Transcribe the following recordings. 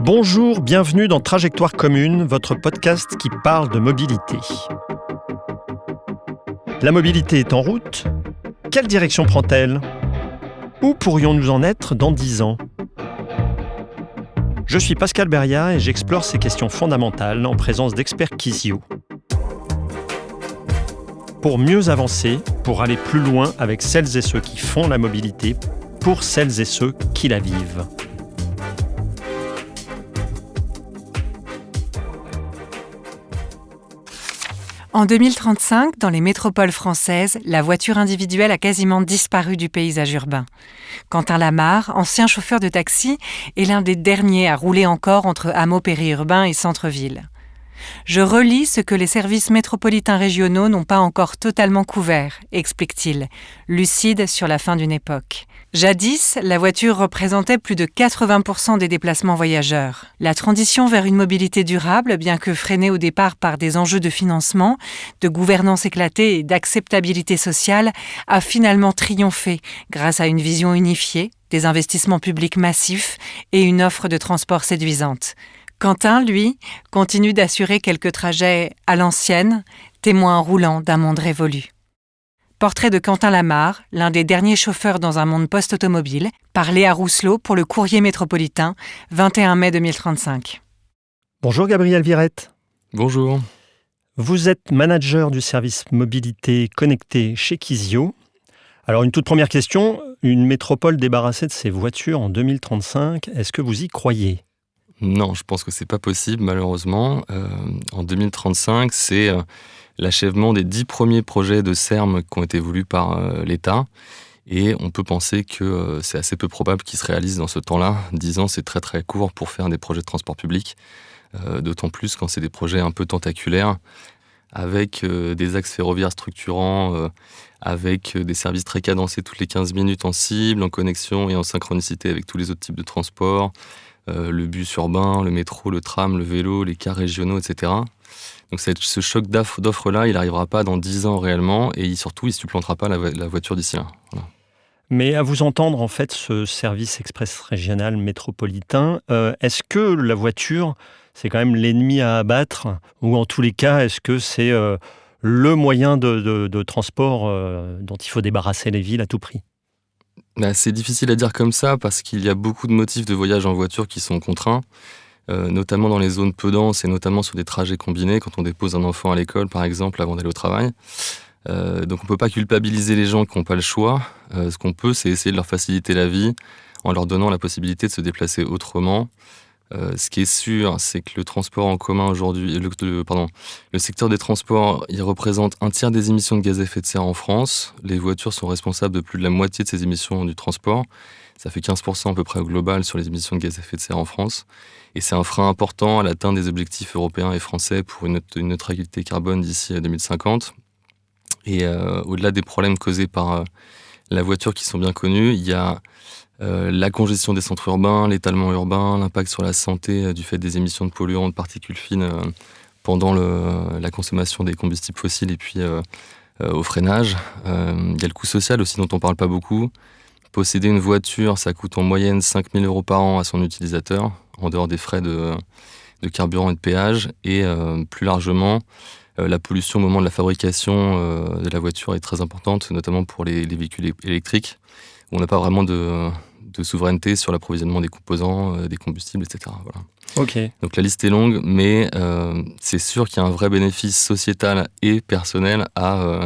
Bonjour, bienvenue dans Trajectoire commune, votre podcast qui parle de mobilité. La mobilité est en route. Quelle direction prend-elle ? Où pourrions-nous en être dans 10 ans ? Je suis Pascal Beria et j'explore ces questions fondamentales en présence d'experts Quizio. Pour mieux avancer, pour aller plus loin avec celles et ceux qui font la mobilité, pour celles et ceux qui la vivent. En 2035, dans les métropoles françaises, la voiture individuelle a quasiment disparu du paysage urbain. Quentin Lamarre, ancien chauffeur de taxi, est l'un des derniers à rouler encore entre hameaux périurbains et centre-ville. Je relis ce que les services métropolitains régionaux n'ont pas encore totalement couvert, explique-t-il, lucide sur la fin d'une époque. Jadis, la voiture représentait plus de 80% des déplacements voyageurs. La transition vers une mobilité durable, bien que freinée au départ par des enjeux de financement, de gouvernance éclatée et d'acceptabilité sociale, a finalement triomphé grâce à une vision unifiée, des investissements publics massifs et une offre de transport séduisante. Quentin, lui, continue d'assurer quelques trajets à l'ancienne, témoin roulant d'un monde révolu. Portrait de Quentin Lamarre, l'un des derniers chauffeurs dans un monde post-automobile, par Léa Rousselot pour le Courrier métropolitain, 21 mai 2035. Bonjour Gabriel Virette. Bonjour. Vous êtes manager du service mobilité connectée chez Quizio. Alors une toute première question, une métropole débarrassée de ses voitures en 2035, est-ce que vous y croyez ? Non, je pense que c'est pas possible, malheureusement. En 2035, c'est l'achèvement des 10 premiers projets de SERM qui ont été voulus par l'État. Et on peut penser que c'est assez peu probable qu'ils se réalisent dans ce temps-là. 10 ans, c'est très très court pour faire des projets de transport public. D'autant plus quand c'est des projets un peu tentaculaires, avec des axes ferroviaires structurants, avec des services très cadencés toutes les 15 minutes en cible, en connexion et en synchronicité avec tous les autres types de transports. Le bus urbain, le métro, le tram, le vélo, les cars régionaux, etc. Donc ce choc d'offres-là, il n'arrivera pas dans 10 ans réellement et surtout, il ne supplantera pas la voiture d'ici là. Voilà. Mais à vous entendre, en fait, ce service express régional métropolitain, est-ce que la voiture, c'est quand même l'ennemi à abattre ? Ou en tous les cas, est-ce que c'est le moyen de transport dont il faut débarrasser les villes à tout prix ? C'est difficile à dire comme ça parce qu'il y a beaucoup de motifs de voyage en voiture qui sont contraints, notamment dans les zones peu denses et notamment sur des trajets combinés, quand on dépose un enfant à l'école par exemple avant d'aller au travail. Donc on ne peut pas culpabiliser les gens qui n'ont pas le choix. Ce qu'on peut, c'est essayer de leur faciliter la vie en leur donnant la possibilité de se déplacer autrement. Ce qui est sûr, c'est que le transport en commun aujourd'hui, le secteur des transports, il représente 1/3 des émissions de gaz à effet de serre en France. Les voitures sont responsables de plus de la moitié de ces émissions du transport. Ça fait 15% à peu près au global sur les émissions de gaz à effet de serre en France. Et c'est un frein important à l'atteinte des objectifs européens et français pour une neutralité carbone d'ici à 2050. Et au-delà des problèmes causés par la voiture qui sont bien connus, il y a la congestion des centres urbains, l'étalement urbain, l'impact sur la santé du fait des émissions de polluants, de particules fines pendant la consommation des combustibles fossiles et puis au freinage. Il y a le coût social aussi dont on ne parle pas beaucoup. Posséder une voiture, ça coûte en moyenne 5 000 € par an à son utilisateur, en dehors des frais de carburant et de péage. Et plus largement, la pollution au moment de la fabrication de la voiture est très importante, notamment pour les véhicules électriques, où on n'a pas vraiment de souveraineté sur l'approvisionnement des composants, des combustibles, etc. Voilà. Ok. Donc la liste est longue, mais c'est sûr qu'il y a un vrai bénéfice sociétal et personnel à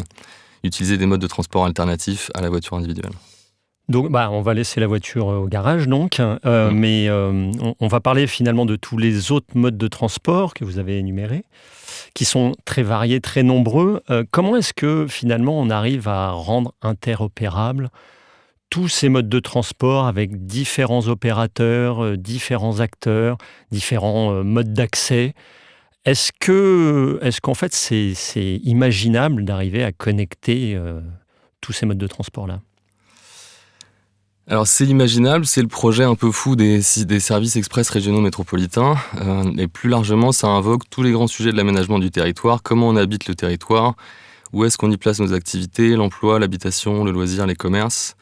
utiliser des modes de transport alternatifs à la voiture individuelle. Donc, on va laisser la voiture au garage, donc, mais on va parler finalement de tous les autres modes de transport que vous avez énumérés, qui sont très variés, très nombreux. Comment est-ce que finalement on arrive à rendre interopérables tous ces modes de transport avec différents opérateurs, différents acteurs, différents modes d'accès ? Est-ce qu'en fait c'est imaginable d'arriver à connecter tous ces modes de transport-là ? Alors c'est imaginable, c'est le projet un peu fou des services express régionaux métropolitains. Et plus largement, ça invoque tous les grands sujets de l'aménagement du territoire, comment on habite le territoire, Où est-ce qu'on y place nos activités, l'emploi, l'habitation, le loisir, les commerces?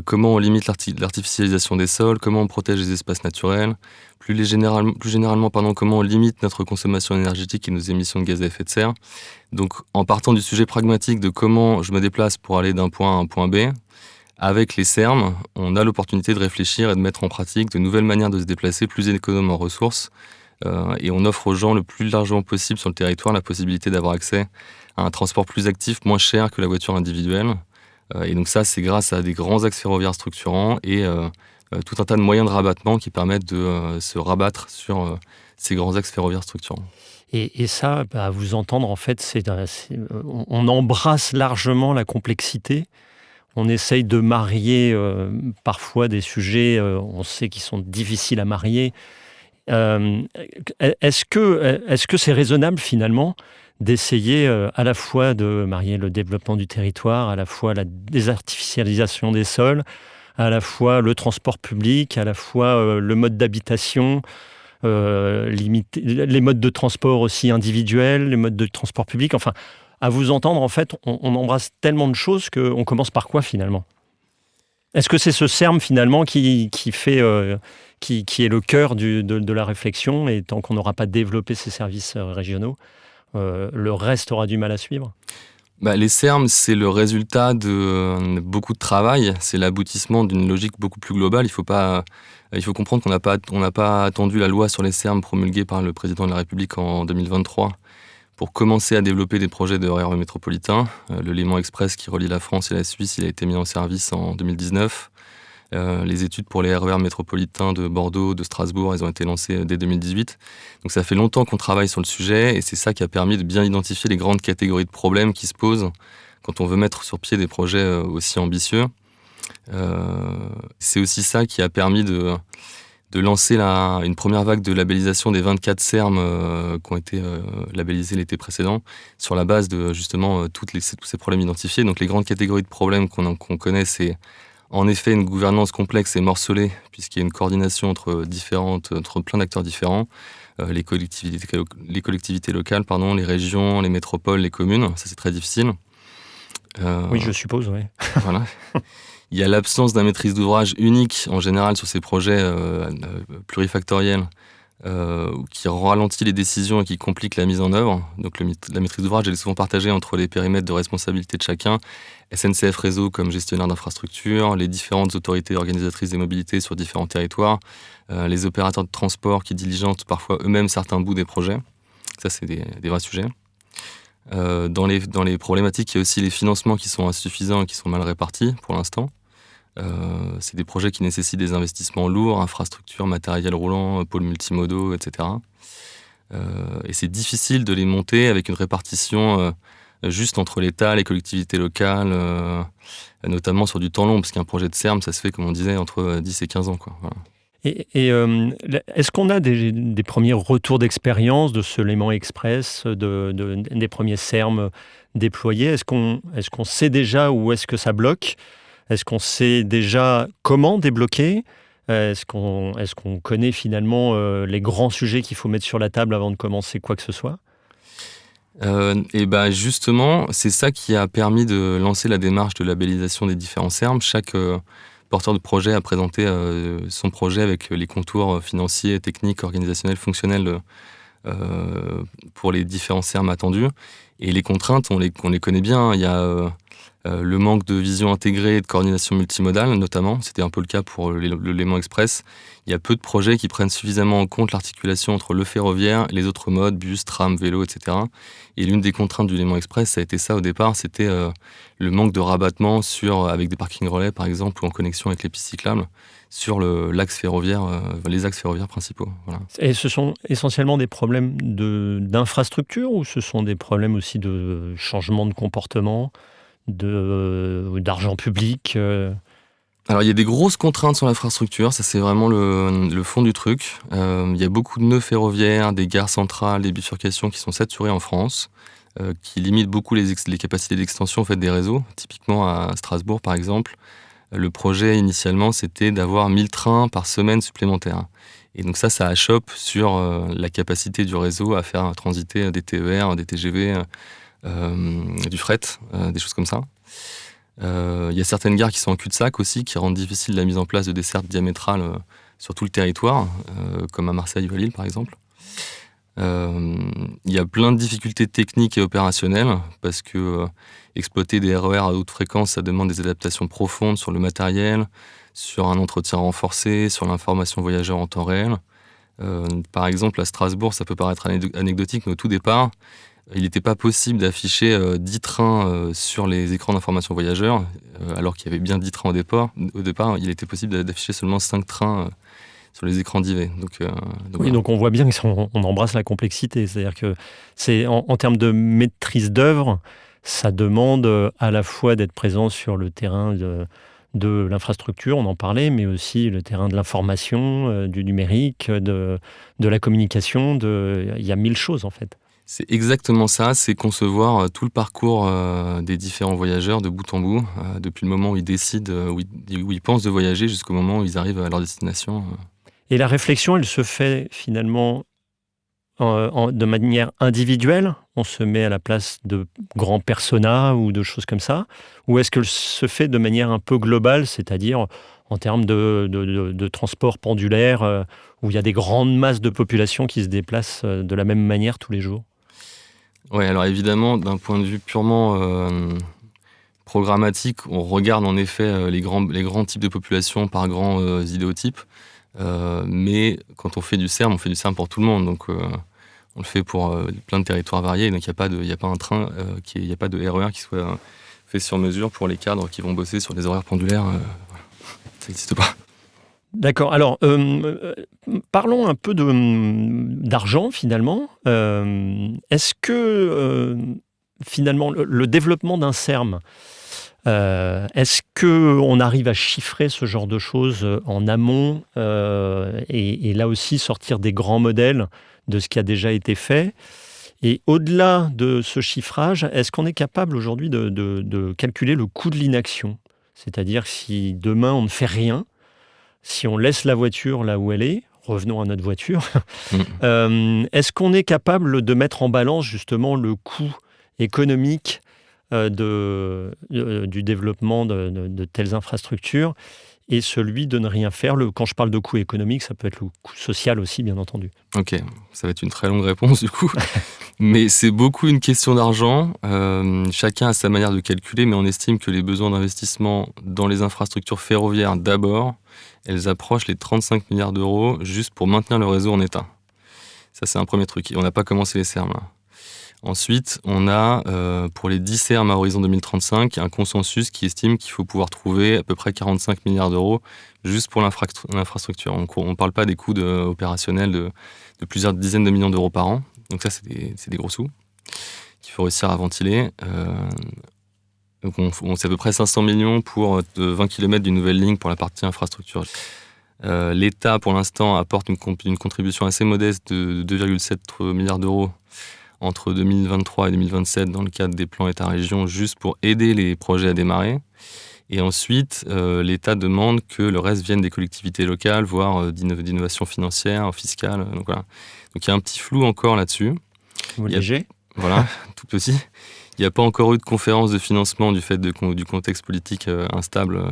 Comment on limite l'artificialisation des sols? Comment on protège les espaces naturels? Plus généralement, comment on limite notre consommation énergétique et nos émissions de gaz à effet de serre? Donc, en partant du sujet pragmatique de comment je me déplace pour aller d'un point A à un point B, avec les Serm, on a l'opportunité de réfléchir et de mettre en pratique de nouvelles manières de se déplacer plus économes en ressources. Et on offre aux gens le plus largement possible sur le territoire la possibilité d'avoir accès à un transport plus actif, moins cher que la voiture individuelle. Et donc ça, c'est grâce à des grands axes ferroviaires structurants et tout un tas de moyens de rabattement qui permettent de se rabattre sur ces grands axes ferroviaires structurants. Et ça, à vous entendre, en fait, on embrasse largement la complexité. On essaye de marier parfois des sujets, on sait qu'ils sont difficiles à marier. Est-ce que c'est raisonnable finalement d'essayer à la fois de marier le développement du territoire, à la fois la désartificialisation des sols, à la fois le transport public, à la fois le mode d'habitation, limiter les modes de transport aussi individuels, les modes de transport public, enfin, à vous entendre, en fait, on embrasse tellement de choses qu'on commence par quoi finalement? Est-ce que c'est ce Serm finalement qui est le cœur de la réflexion, et tant qu'on n'aura pas développé ces services régionaux, le reste aura du mal à suivre? Les Serm, c'est le résultat de beaucoup de travail, c'est l'aboutissement d'une logique beaucoup plus globale. Il faut comprendre qu'on n'a pas attendu la loi sur les Serm promulguée par le président de la République en 2023 pour commencer à développer des projets de RER métropolitain. Le Léman Express qui relie la France et la Suisse, il a été mis en service en 2019. Les études pour les RER métropolitains de Bordeaux, de Strasbourg, elles ont été lancées dès 2018. Donc ça fait longtemps qu'on travaille sur le sujet et c'est ça qui a permis de bien identifier les grandes catégories de problèmes qui se posent quand on veut mettre sur pied des projets aussi ambitieux. C'est aussi ça qui a permis de lancer une première vague de labellisation des 24 Serm qui ont été labellisés l'été précédent sur la base de justement tous ces problèmes identifiés. Donc les grandes catégories de problèmes qu'on connaît, c'est en effet une gouvernance complexe et morcelée, puisqu'il y a une coordination entre plein d'acteurs différents, les collectivités locales, les régions, les métropoles, les communes. Ça, c'est très difficile. Oui, je suppose, oui. Voilà. Il y a l'absence d'un maîtrise d'ouvrage unique, en général, sur ces projets plurifactoriels, qui ralentit les décisions et qui complique la mise en œuvre. Donc la maîtrise d'ouvrage, elle est souvent partagée entre les périmètres de responsabilité de chacun, SNCF Réseau comme gestionnaire d'infrastructures, les différentes autorités organisatrices des mobilités sur différents territoires, les opérateurs de transport qui diligentent parfois eux-mêmes certains bouts des projets. Ça, c'est des vrais sujets. Dans les problématiques, il y a aussi les financements qui sont insuffisants et qui sont mal répartis pour l'instant. C'est des projets qui nécessitent des investissements lourds, infrastructures, matériel roulant, pôles multimodaux, etc. Et c'est difficile de les monter avec une répartition juste entre l'État, les collectivités locales, notamment sur du temps long, parce qu'un projet de Serm, ça se fait, comme on disait, entre 10 et 15 ans. Voilà. Et est-ce qu'on a des premiers retours d'expérience de ce Léman Express, des premiers Serm déployés? Est-ce qu'on sait déjà où est-ce que ça bloque? Est-ce qu'on sait déjà comment débloquer? Est-ce qu'on connaît finalement les grands sujets qu'il faut mettre sur la table avant de commencer quoi que ce soit? Justement, c'est ça qui a permis de lancer la démarche de labellisation des différents Serm. Chaque porteur de projet a présenté son projet avec les contours financiers, techniques, organisationnels, fonctionnels pour les différents Serm attendus. Et les contraintes, on les connaît bien. Il y a le manque de vision intégrée et de coordination multimodale, notamment. C'était un peu le cas pour le Léman Express. Il y a peu de projets qui prennent suffisamment en compte l'articulation entre le ferroviaire et les autres modes, bus, tram, vélo, etc. Et l'une des contraintes du Léman Express, ça a été ça au départ, c'était le manque de rabattement avec des parkings relais, par exemple, ou en connexion avec les pistes cyclables, sur l'axe ferroviaire, les axes ferroviaires principaux. Voilà. Et ce sont essentiellement des problèmes d'infrastructure, ou ce sont des problèmes aussi de changement de comportement, d'argent public? Alors, il y a des grosses contraintes sur l'infrastructure, ça c'est vraiment le fond du truc. Il y a beaucoup de nœuds ferroviaires, des gares centrales, des bifurcations qui sont saturées en France, qui limitent beaucoup les capacités d'extension en fait, des réseaux. Typiquement à Strasbourg, par exemple, le projet initialement, c'était d'avoir 1000 trains par semaine supplémentaires. Et donc ça achoppe sur la capacité du réseau à faire transiter des TER, des TGV, du fret, des choses comme ça. Il y a certaines gares qui sont en cul-de-sac aussi, qui rendent difficile la mise en place de dessertes diamétrales sur tout le territoire, comme à Marseille ou à Lille par exemple. Il y a plein de difficultés techniques et opérationnelles, parce que exploiter des RER à haute fréquence, ça demande des adaptations profondes sur le matériel, sur un entretien renforcé, sur l'information voyageur en temps réel. Par exemple, à Strasbourg, ça peut paraître anecdotique, mais au tout départ, il n'était pas possible d'afficher 10 trains sur les écrans d'information voyageurs, alors qu'il y avait bien 10 trains au départ, il était possible d'afficher seulement 5 trains sur les écrans d'IV. Donc on voit bien qu'on embrasse la complexité. C'est-à-dire que c'est en termes de maîtrise d'œuvre, ça demande à la fois d'être présent sur le terrain de l'infrastructure, on en parlait, mais aussi le terrain de l'information, du numérique, de la communication. Il y a 1000 choses en fait. C'est exactement ça, c'est concevoir tout le parcours des différents voyageurs de bout en bout, depuis le moment où ils décident, où ils pensent de voyager, jusqu'au moment où ils arrivent à leur destination. Et la réflexion, elle se fait finalement de manière individuelle? On se met à la place de grands personas ou de choses comme ça? Ou est-ce qu'elle se fait de manière un peu globale, c'est-à-dire en termes de transport pendulaire, où il y a des grandes masses de population qui se déplacent de la même manière tous les jours? Oui, alors évidemment, d'un point de vue purement programmatique, on regarde en effet les grands types de population par grands idéotypes. Mais quand on fait du CERM, on fait du CERM pour tout le monde. Donc on le fait pour plein de territoires variés. Donc il n'y a pas un train, il n'y a pas de RER qui soit fait sur mesure pour les cadres qui vont bosser sur les horaires pendulaires. Ça n'existe pas. D'accord. Alors, parlons un peu d'argent, finalement. Est-ce que, finalement, le développement d'un CERM, est-ce qu'on arrive à chiffrer ce genre de choses en amont et là aussi sortir des grands modèles de ce qui a déjà été fait? Et au-delà de ce chiffrage, est-ce qu'on est capable aujourd'hui de calculer le coût de l'inaction? C'est-à-dire si demain on ne fait rien, si on laisse la voiture là où elle est, revenons à notre voiture, est-ce qu'on est capable de mettre en balance justement le coût économique du développement de telles infrastructures et celui de ne rien faire? Quand je parle de coût économique, ça peut être le coût social aussi, bien entendu. Ok, ça va être une très longue réponse du coup. Mais c'est beaucoup une question d'argent. Chacun a sa manière de calculer, mais on estime que les besoins d'investissement dans les infrastructures ferroviaires d'abord, elles approchent les 35 milliards d'euros juste pour maintenir le réseau en état. Ça, c'est un premier truc. Et on n'a pas commencé les CERM là. Ensuite, on a, pour les 10 CERM à horizon 2035, un consensus qui estime qu'il faut pouvoir trouver à peu près 45 milliards d'euros juste pour l'infrastructure. On ne parle pas des coûts opérationnels de plusieurs dizaines de millions d'euros par an. Donc ça, c'est des gros sous qu'il faut réussir à ventiler. Donc c'est à peu près 500 millions pour 20 km d'une nouvelle ligne pour la partie infrastructure. L'État, pour l'instant, apporte une contribution assez modeste de 2,7 milliards d'euros entre 2023 et 2027 dans le cadre des plans État-région, juste pour aider les projets à démarrer. Et ensuite, l'État demande que le reste vienne des collectivités locales, voire d'innovation financière, fiscale. Donc voilà. Donc il y a un petit flou encore là-dessus. Léger. Voilà, tout petit. Il n'y a pas encore eu de conférence de financement du fait du contexte politique instable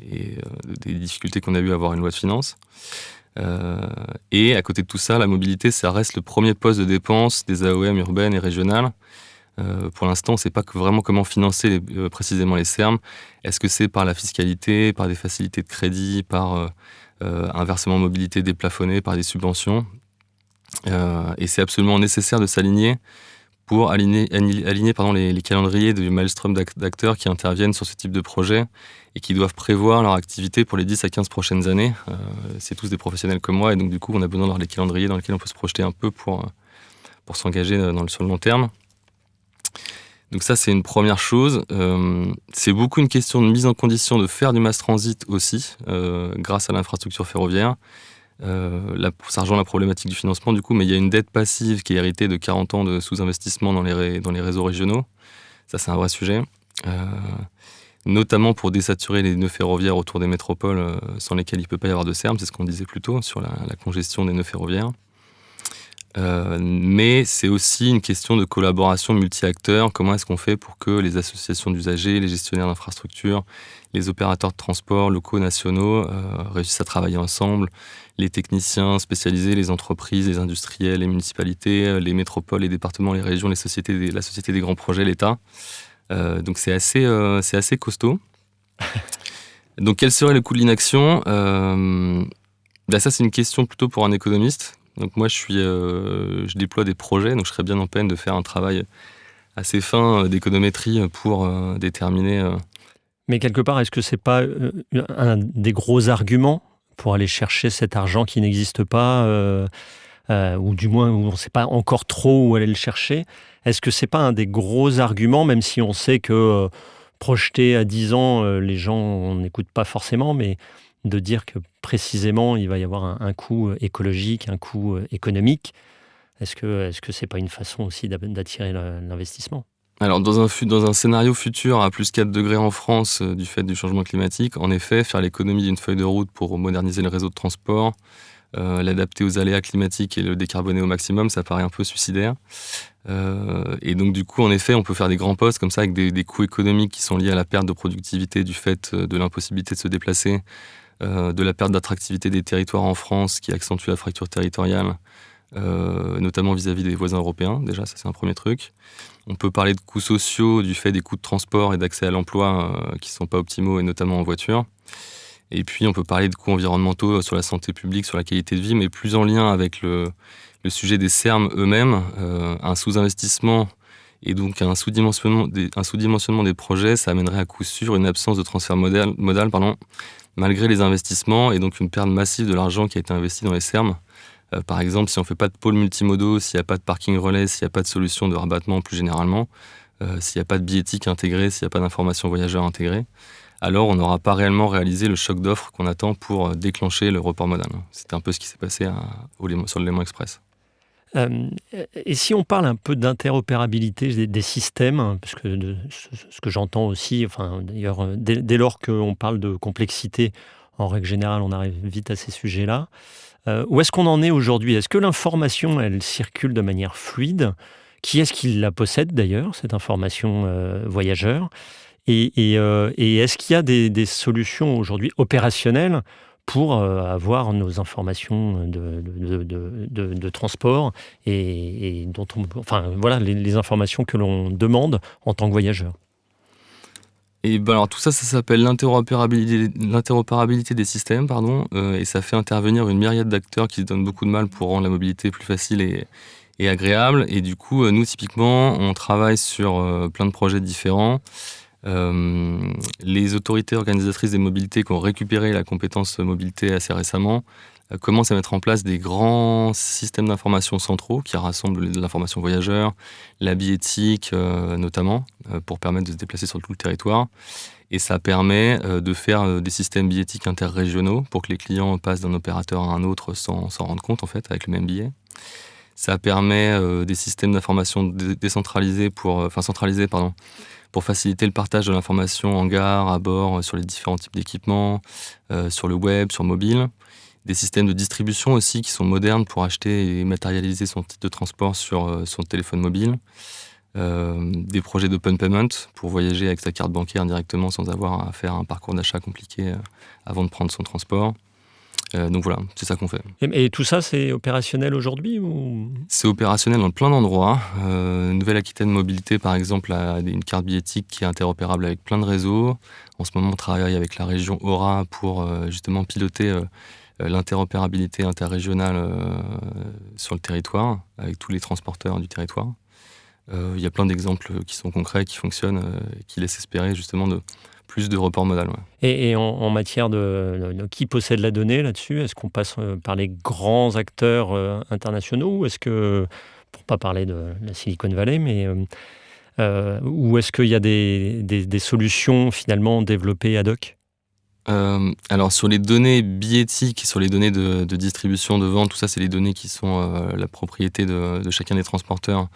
et des difficultés qu'on a eu à avoir une loi de finances. Et à côté de tout ça, la mobilité, ça reste le premier poste de dépense des AOM urbaines et régionales. Pour l'instant, on ne sait pas vraiment comment financer précisément les CERM. Est-ce que c'est par la fiscalité, par des facilités de crédit, par un versement mobilité déplafonné, par des subventions? Et c'est absolument nécessaire de s'aligner pour aligner les calendriers du maelstrom d'acteurs qui interviennent sur ce type de projet et qui doivent prévoir leur activité pour les 10 à 15 prochaines années. C'est tous des professionnels comme moi, et donc du coup, on a besoin d'avoir les calendriers dans lesquels on peut se projeter un peu pour s'engager sur le long terme. Donc ça, c'est une première chose. C'est beaucoup une question de mise en condition de faire du mass transit aussi, grâce à l'infrastructure ferroviaire. Ça rejoint la problématique du financement du coup, mais il y a une dette passive qui est héritée de 40 ans de sous-investissement dans les réseaux régionaux. Ça, c'est un vrai sujet. Notamment pour désaturer les nœuds ferroviaires autour des métropoles sans lesquels il ne peut pas y avoir de CERM, c'est ce qu'on disait plus tôt sur la congestion des nœuds ferroviaires. Mais c'est aussi une question de collaboration multi-acteurs. Comment est-ce qu'on fait pour que les associations d'usagers, les gestionnaires d'infrastructures, les opérateurs de transport locaux, nationaux réussissent à travailler ensemble, les techniciens spécialisés, les entreprises, les industriels, les municipalités, les métropoles, les départements, les régions, la société des grands projets, l'État. Donc c'est assez costaud. Donc quel serait le coût de l'inaction ? Ça c'est une question plutôt pour un économiste. Donc moi je déploie des projets, donc je serais bien en peine de faire un travail assez fin d'économétrie pour déterminer. Mais quelque part, est-ce que c'est pas un des gros arguments pour aller chercher cet argent qui n'existe pas, ou du moins où on ne sait pas encore trop où aller le chercher? Est-ce que c'est pas un des gros arguments, même si on sait que projeté à 10 ans, les gens n'écoutent pas forcément, mais de dire que précisément il va y avoir un coût écologique, un coût économique, est-ce que c'est pas une façon aussi d'attirer l'investissement? Alors dans un scénario futur à plus 4 degrés en France du fait du changement climatique, en effet, faire l'économie d'une feuille de route pour moderniser le réseau de transport, l'adapter aux aléas climatiques et le décarboner au maximum, ça paraît un peu suicidaire. Et donc du coup, en effet, on peut faire des grands postes comme ça avec des coûts économiques qui sont liés à la perte de productivité du fait de l'impossibilité de se déplacer, de la perte d'attractivité des territoires en France qui accentue la fracture territoriale, notamment vis-à-vis des voisins européens. Déjà, ça c'est un premier truc. On peut parler de coûts sociaux du fait des coûts de transport et d'accès à l'emploi qui ne sont pas optimaux, et notamment en voiture. Et puis, on peut parler de coûts environnementaux sur la santé publique, sur la qualité de vie, mais plus en lien avec le sujet des Serm eux-mêmes. Un sous-investissement et donc un sous-dimensionnement des projets, ça amènerait à coup sûr une absence de transfert modal, malgré les investissements, et donc une perte massive de l'argent qui a été investi dans les Serm. Par exemple, si on ne fait pas de pôles multimodaux, s'il n'y a pas de parking relais, s'il n'y a pas de solution de rabattement plus généralement, s'il n'y a pas de billettique intégrée, s'il n'y a pas d'information voyageur intégrée, alors on n'aura pas réellement réalisé le choc d'offres qu'on attend pour déclencher le report modal. C'était un peu ce qui s'est passé sur le Léman Express. Et si on parle un peu d'interopérabilité des systèmes, parce que ce que j'entends aussi, enfin, d'ailleurs, dès lors qu'on parle de complexité, en règle générale, on arrive vite à ces sujets-là. Où est-ce qu'on en est aujourd'hui? Est-ce que l'information, elle circule de manière fluide? Qui est-ce qui la possède d'ailleurs, cette information voyageur? Et est-ce qu'il y a des solutions aujourd'hui opérationnelles pour avoir nos informations de transport et dont voilà, les informations que l'on demande en tant que voyageur? Et alors tout ça s'appelle l'interopérabilité des systèmes, et ça fait intervenir une myriade d'acteurs qui se donnent beaucoup de mal pour rendre la mobilité plus facile et agréable. Et du coup, nous, typiquement, on travaille sur plein de projets différents. Les autorités organisatrices des mobilités qui ont récupéré la compétence mobilité assez récemment commencent à mettre en place des grands systèmes d'information centraux qui rassemblent l'information voyageur, la billettique notamment, pour permettre de se déplacer sur tout le territoire. Et ça permet de faire des systèmes billettiques interrégionaux pour que les clients passent d'un opérateur à un autre sans s'en rendre compte, en fait, avec le même billet. Ça permet des systèmes d'information centralisés pour faciliter le partage de l'information en gare, à bord, sur les différents types d'équipements, sur le web, sur mobile. Des systèmes de distribution aussi qui sont modernes pour acheter et matérialiser son titre de transport sur son téléphone mobile. Des projets d'open payment pour voyager avec sa carte bancaire directement sans avoir à faire un parcours d'achat compliqué avant de prendre son transport. Donc voilà, c'est ça qu'on fait. Et tout ça, c'est opérationnel aujourd'hui ou... C'est opérationnel dans plein d'endroits. Nouvelle-Aquitaine Mobilité, par exemple, a une carte billettique qui est interopérable avec plein de réseaux. En ce moment, on travaille avec la région Aura pour justement piloter l'interopérabilité interrégionale sur le territoire, avec tous les transporteurs du territoire. Il y a plein d'exemples qui sont concrets, qui fonctionnent, qui laissent espérer justement plus de report modal. Ouais. Et en matière de qui possède la donnée là-dessus, est-ce qu'on passe par les grands acteurs internationaux, ou est-ce que, pour ne pas parler de la Silicon Valley, mais ou est-ce qu'il y a des solutions finalement développées ad hoc? Alors sur les données billettiques, sur les données de distribution, de vente, tout ça c'est les données qui sont la propriété de chacun des transporteurs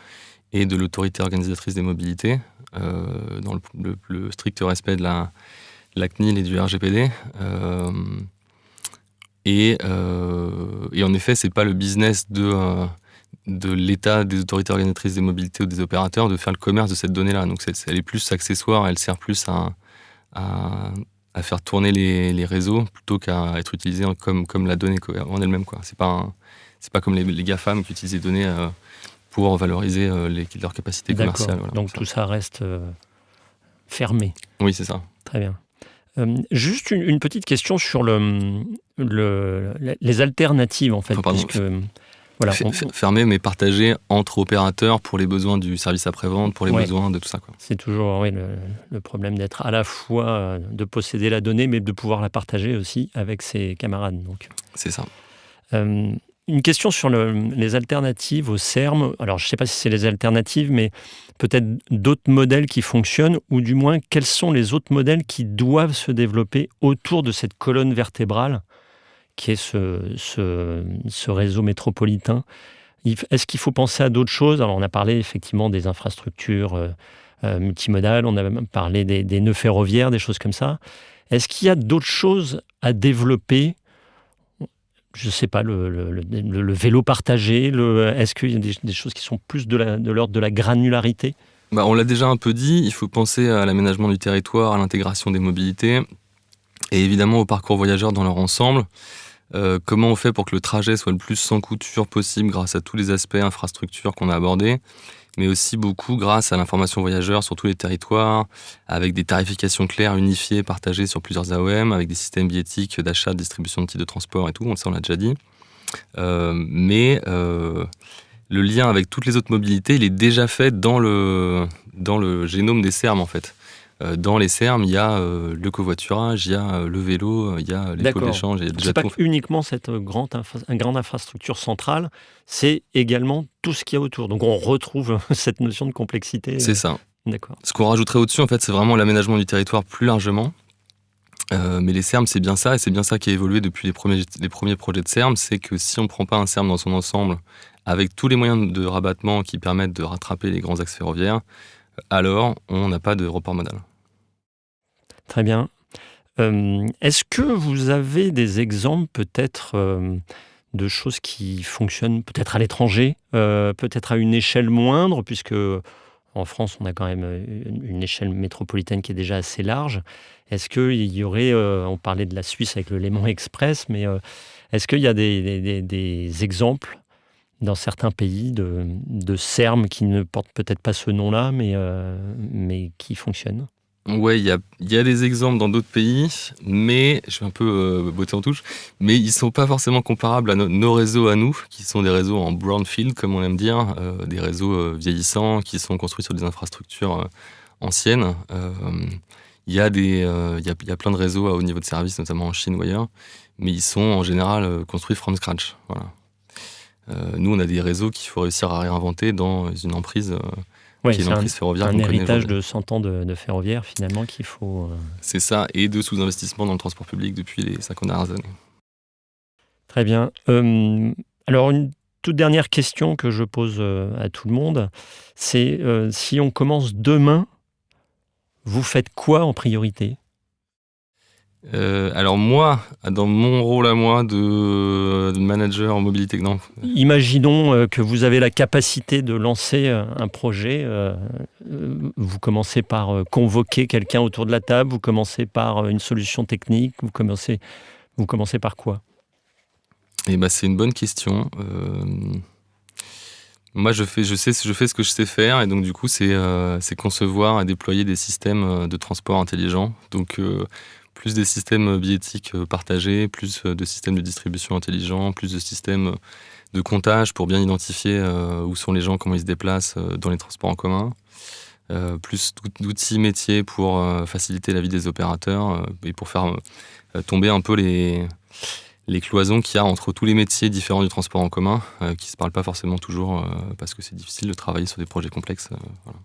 et de l'autorité organisatrice des mobilités, dans le strict respect de la CNIL et du RGPD. Et en effet, c'est pas le business de l'État, des autorités organisatrices des mobilités ou des opérateurs de faire le commerce de cette donnée-là. Donc elle est plus accessoire, elle sert plus à faire tourner les réseaux plutôt qu'à être utilisée comme la donnée en elle-même, quoi. C'est pas comme les GAFAM qui utilisent les données pour valoriser leur capacité commerciale. D'accord. Donc tout ça reste fermé. Oui, c'est ça. Très bien. Juste une petite question sur les alternatives, en fait. Puisque, voilà, fermé, mais partagé entre opérateurs pour les besoins du service après-vente, pour les besoins de tout ça, quoi. C'est toujours le problème d'être à la fois de posséder la donnée, mais de pouvoir la partager aussi avec ses camarades. Donc. C'est ça. Une question sur les alternatives au CERM. Alors, je ne sais pas si c'est les alternatives, mais peut-être d'autres modèles qui fonctionnent, ou du moins, quels sont les autres modèles qui doivent se développer autour de cette colonne vertébrale qui est ce réseau métropolitain. Est-ce qu'il faut penser à d'autres choses? Alors, on a parlé effectivement des infrastructures multimodales, on a même parlé des nœuds ferroviaires, des choses comme ça. Est-ce qu'il y a d'autres choses à développer? Je ne sais pas, le vélo partagé, est-ce qu'il y a des choses qui sont plus de l'ordre de la granularité? On l'a déjà un peu dit, il faut penser à l'aménagement du territoire, à l'intégration des mobilités, et évidemment au parcours voyageurs dans leur ensemble. Comment on fait pour que le trajet soit le plus sans couture possible grâce à tous les aspects infrastructures qu'on a abordés, mais aussi beaucoup grâce à l'information voyageur sur tous les territoires, avec des tarifications claires, unifiées, partagées sur plusieurs AOM, avec des systèmes billettiques d'achat, de distribution de titres de transport et tout, ça on l'a déjà dit. Mais le lien avec toutes les autres mobilités, il est déjà fait dans le génome des CERM, en fait. Dans les CERM, il y a le covoiturage, il y a le vélo, il y a les pôles d'échange. C'est pas uniquement cette grande infrastructure centrale, c'est également tout ce qu'il y a autour. Donc on retrouve cette notion de complexité. C'est ça. D'accord. Ce qu'on rajouterait au-dessus, en fait, c'est vraiment l'aménagement du territoire plus largement. Mais les CERM, c'est bien ça, et c'est bien ça qui a évolué depuis les premiers projets de CERM, c'est que si on ne prend pas un CERM dans son ensemble, avec tous les moyens de rabattement qui permettent de rattraper les grands axes ferroviaires, alors on n'a pas de report modal. Très bien. Est-ce que vous avez des exemples peut-être de choses qui fonctionnent peut-être à l'étranger, peut-être à une échelle moindre, puisque en France on a quand même une échelle métropolitaine qui est déjà assez large. Est-ce qu'il y aurait, on parlait de la Suisse avec le Léman Express, mais est-ce qu'il y a des exemples dans certains pays de CERM qui ne portent peut-être pas ce nom-là, mais qui fonctionnent? Ouais, il y a des exemples dans d'autres pays, mais je vais un peu botter en touche, mais ils ne sont pas forcément comparables à nos réseaux à nous, qui sont des réseaux en brownfield, comme on aime dire, des réseaux vieillissants, qui sont construits sur des infrastructures anciennes. Il y a plein de réseaux à haut niveau de service, notamment en Chine ou ailleurs, mais ils sont en général construits from scratch. Voilà. Nous, on a des réseaux qu'il faut réussir à réinventer dans une emprise... qui est l'emprise ferroviaire. Un héritage de 100 ans de ferroviaire, finalement, qu'il faut... C'est ça, et de sous-investissement dans le transport public depuis les 50 dernières années. Très bien. Alors, une toute dernière question que je pose à tout le monde, c'est si on commence demain, vous faites quoi en priorité ? Alors moi, dans mon rôle à moi de manager en mobilité, non. Imaginons que vous avez la capacité de lancer un projet. Vous commencez par convoquer quelqu'un autour de la table, vous commencez par une solution technique, vous commencez par quoi ? C'est une bonne question. Moi, je fais ce que je sais faire, et donc du coup, c'est concevoir et déployer des systèmes de transport intelligents. Donc plus des systèmes billettiques partagés, plus de systèmes de distribution intelligents, plus de systèmes de comptage pour bien identifier où sont les gens, comment ils se déplacent dans les transports en commun, plus d'outils métiers pour faciliter la vie des opérateurs et pour faire tomber un peu les cloisons qu'il y a entre tous les métiers différents du transport en commun, qui ne se parlent pas forcément toujours parce que c'est difficile de travailler sur des projets complexes. Voilà.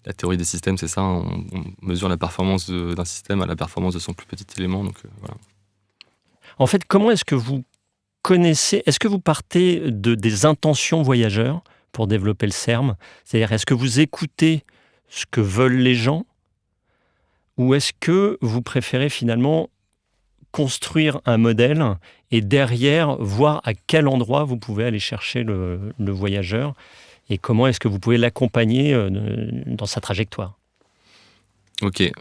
La théorie des systèmes, c'est ça, on mesure la performance d'un système à la performance de son plus petit élément. Donc, voilà. En fait, comment est-ce que vous connaissez, est-ce que vous partez des intentions voyageurs pour développer le CERM ? C'est-à-dire, est-ce que vous écoutez ce que veulent les gens, ou est-ce que vous préférez finalement construire un modèle et derrière, voir à quel endroit vous pouvez aller chercher le voyageur et comment est-ce que vous pouvez l'accompagner dans sa trajectoire. Ok.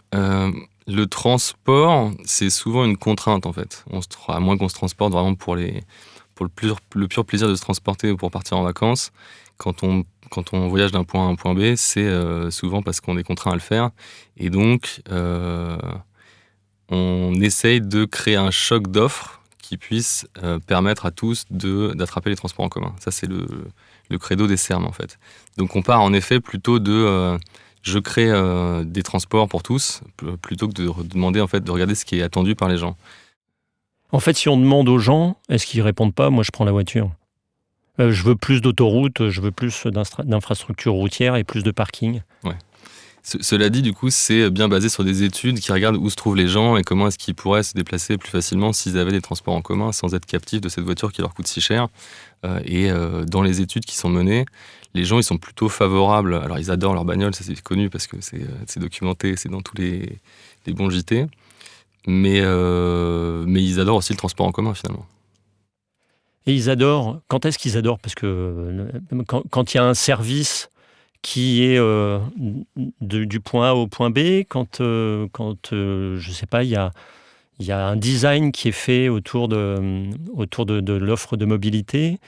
Le transport, c'est souvent une contrainte en fait. À moins qu'on se transporte vraiment pour le pur plaisir de se transporter ou pour partir en vacances. Quand on voyage d'un point A à un point B, c'est souvent parce qu'on est contraint à le faire. Et donc, on essaye de créer un choc d'offres qui puisse permettre à tous d'attraper les transports en commun. Ça, c'est le credo des Serm, en fait. Donc, on part en effet plutôt de... je crée des transports pour tous, plutôt que de demander en fait, de regarder ce qui est attendu par les gens. En fait, si on demande aux gens, est-ce qu'ils répondent pas, moi je prends la voiture. Je veux plus d'autoroutes, je veux plus d'infrastructures routières et plus de parking. Ouais. Cela dit, du coup, c'est bien basé sur des études qui regardent où se trouvent les gens et comment est-ce qu'ils pourraient se déplacer plus facilement s'ils avaient des transports en commun sans être captifs de cette voiture qui leur coûte si cher. Et dans les études qui sont menées, les gens ils sont plutôt favorables. Alors ils adorent leur bagnole, ça c'est connu parce que c'est documenté, c'est dans tous les bons JT. Mais ils adorent aussi le transport en commun finalement. Et ils adorent. Sais qu'ils adorent? Parce que quand il y a un service qui est du point A au point B, quand je sais pas, il y a un design qui est fait autour de l'offre de mobilité.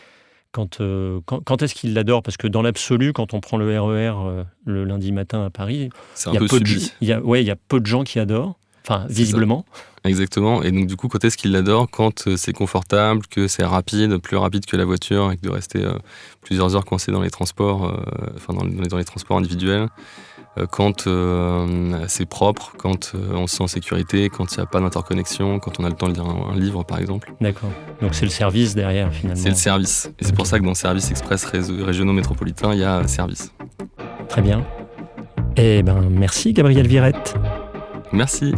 Quand est-ce qu'ils l'adorent? Parce que dans l'absolu, quand on prend le RER le lundi matin à Paris, c'est un peu subi. Il y a peu de gens qui adorent. Enfin, visiblement. Exactement. Et donc, du coup, quand est-ce qu'ils l'adorent? Quand c'est confortable, que c'est rapide, plus rapide que la voiture, et que de rester plusieurs heures coincé dans les transports, dans les transports individuels. Quand c'est propre, quand on se sent en sécurité, quand il n'y a pas d'interconnexion, quand on a le temps de lire un livre, par exemple. D'accord. Donc, c'est le service derrière, finalement. C'est le service. Et c'est pour ça que dans Services Express régionaux métropolitains, il y a service. Très bien. Eh bien, merci, Gabriel Virette. Merci.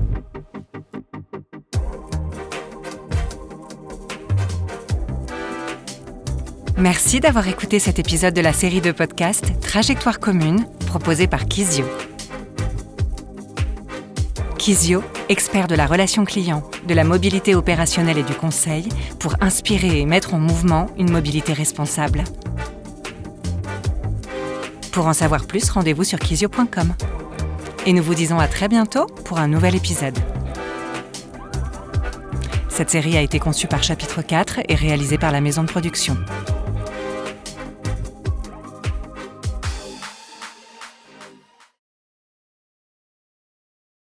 Merci d'avoir écouté cet épisode de la série de podcasts Trajectoire commune, proposé par Quizio. Quizio, expert de la relation client, de la mobilité opérationnelle et du conseil, pour inspirer et mettre en mouvement une mobilité responsable. Pour en savoir plus, rendez-vous sur quizio.com. Et nous vous disons à très bientôt pour un nouvel épisode. Cette série a été conçue par Chapitre 4 et réalisée par la maison de production.